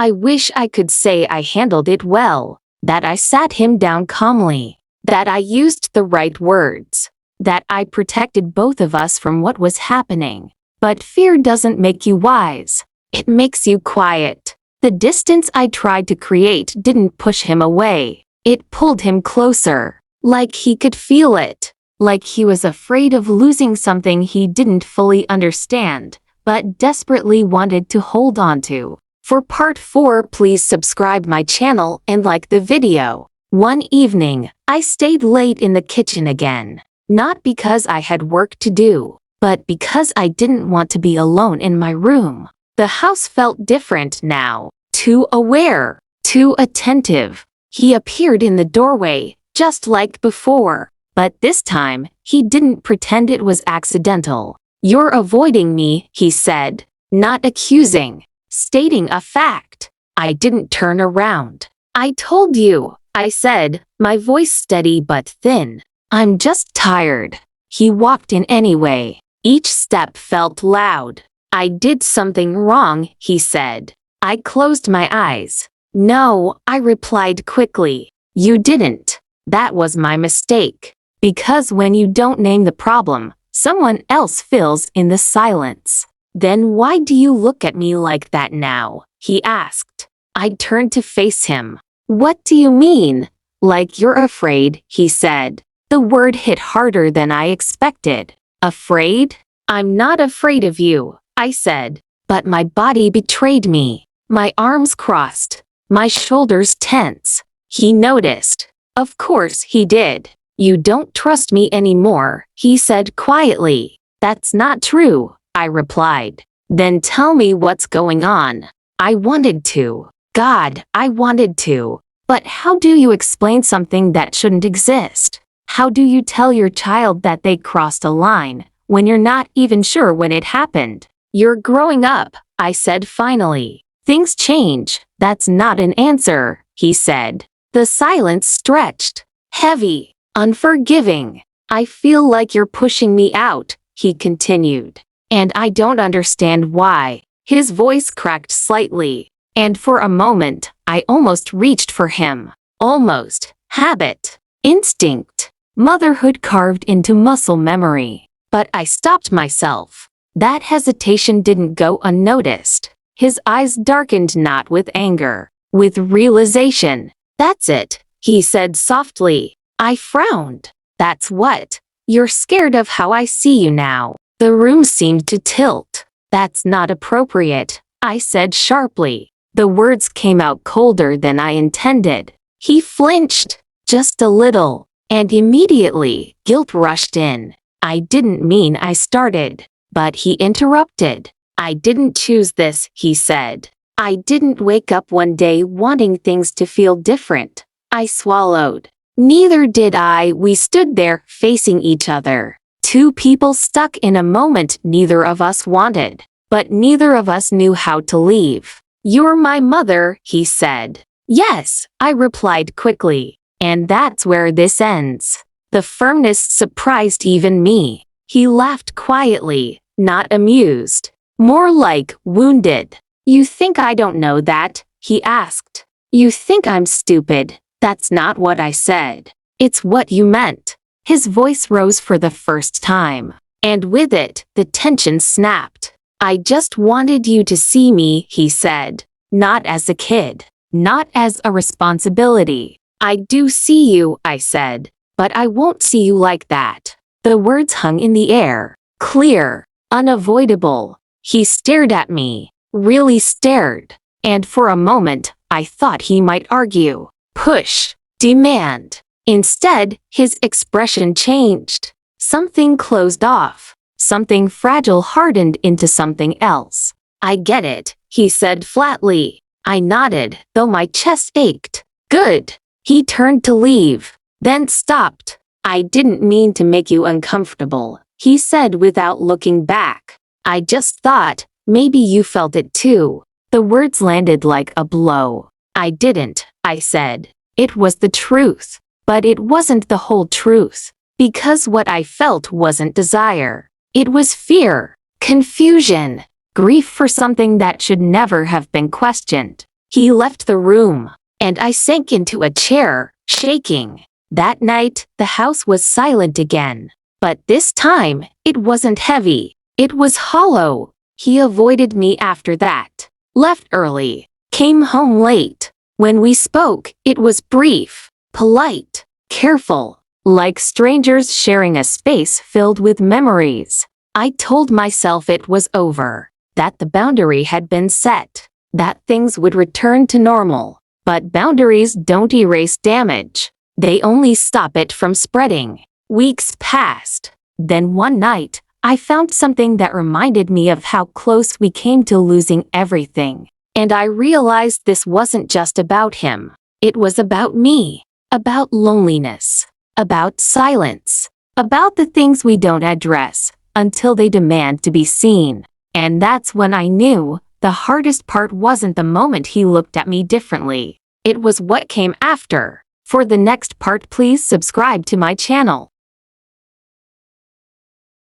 I wish I could say I handled it well, that I sat him down calmly, that I used the right words, that I protected both of us from what was happening. But fear doesn't make you wise. It makes you quiet. The distance I tried to create didn't push him away. It pulled him closer, like he could feel it, like he was afraid of losing something he didn't fully understand, but desperately wanted to hold on to. For part 4, please subscribe my channel and like the video. One evening, I stayed late in the kitchen again. Not because I had work to do, but because I didn't want to be alone in my room. The house felt different now. Too aware, too attentive. He appeared in the doorway, just like before. But this time, he didn't pretend it was accidental. "You're avoiding me," he said, not accusing, stating a fact. I didn't turn around. "I told you," I said, my voice steady but thin. "I'm just tired." He walked in anyway. Each step felt loud. "I did something wrong," he said. I closed my eyes. "No," I replied quickly. "You didn't. That was my mistake." Because when you don't name the problem, someone else fills in the silence. "Then why do you look at me like that now?" he asked. I turned to face him. "What do you mean?" "Like you're afraid," he said. The word hit harder than I expected. "Afraid?" "I'm not afraid of you," I said. But my body betrayed me. My arms crossed. My shoulders tense. He noticed. Of course he did. "You don't trust me anymore," he said quietly. "That's not true," I replied. "Then tell me what's going on." I wanted to. God, I wanted to. But how do you explain something that shouldn't exist? How do you tell your child that they crossed a line when you're not even sure when it happened? "You're growing up," I said finally. "Things change." "That's not an answer," he said. The silence stretched. Heavy. Unforgiving. "I feel like you're pushing me out," he continued. "And I don't understand why." His voice cracked slightly. And for a moment, I almost reached for him. Almost. Habit. Instinct. Motherhood carved into muscle memory. But I stopped myself. That hesitation didn't go unnoticed. His eyes darkened not with anger, with realization. "That's it," he said softly. I frowned. "That's what? You're scared of how I see you now." The room seemed to tilt. "That's not appropriate," I said sharply. The words came out colder than I intended. He flinched, just a little, and immediately, guilt rushed in. I didn't mean I started. But he interrupted. "I didn't choose this," he said. "I didn't wake up one day wanting things to feel different." I swallowed. Neither did I. We stood there, facing each other. Two people stuck in a moment neither of us wanted. But neither of us knew how to leave. "You're my mother," he said. "Yes," I replied quickly. "And that's where this ends." The firmness surprised even me. He laughed quietly, not amused. More like wounded. "You think I don't know that?" he asked. "You think I'm stupid?" "That's not what I said. It's what you meant." His voice rose for the first time. And with it, the tension snapped. "I just wanted you to see me," he said. "Not as a kid. Not as a responsibility." "I do see you," I said. "But I won't see you like that." The words hung in the air. Clear. Unavoidable. He stared at me. Really stared. And for a moment, I thought he might argue. Push. Demand. Instead, his expression changed. Something closed off. Something fragile hardened into something else. "I get it," he said flatly. I nodded, though my chest ached. "Good." He turned to leave, then stopped. "I didn't mean to make you uncomfortable," he said without looking back. "I just thought, maybe you felt it too." The words landed like a blow. "I didn't," I said. It was the truth. But it wasn't the whole truth. Because what I felt wasn't desire. It was fear, confusion, grief for something that should never have been questioned. He left the room, and I sank into a chair, shaking. That night, the house was silent again. But this time, it wasn't heavy. It was hollow. He avoided me after that. Left early. Came home late. When we spoke, it was brief, polite, careful, like strangers sharing a space filled with memories. I told myself it was over, that the boundary had been set, that things would return to normal. But boundaries don't erase damage. They only stop it from spreading. Weeks passed. Then one night, I found something that reminded me of how close we came to losing everything. And I realized this wasn't just about him. It was about me. About loneliness. About silence. About the things we don't address until they demand to be seen. And that's when I knew the hardest part wasn't the moment he looked at me differently. It was what came after. For the next part, please subscribe to my channel.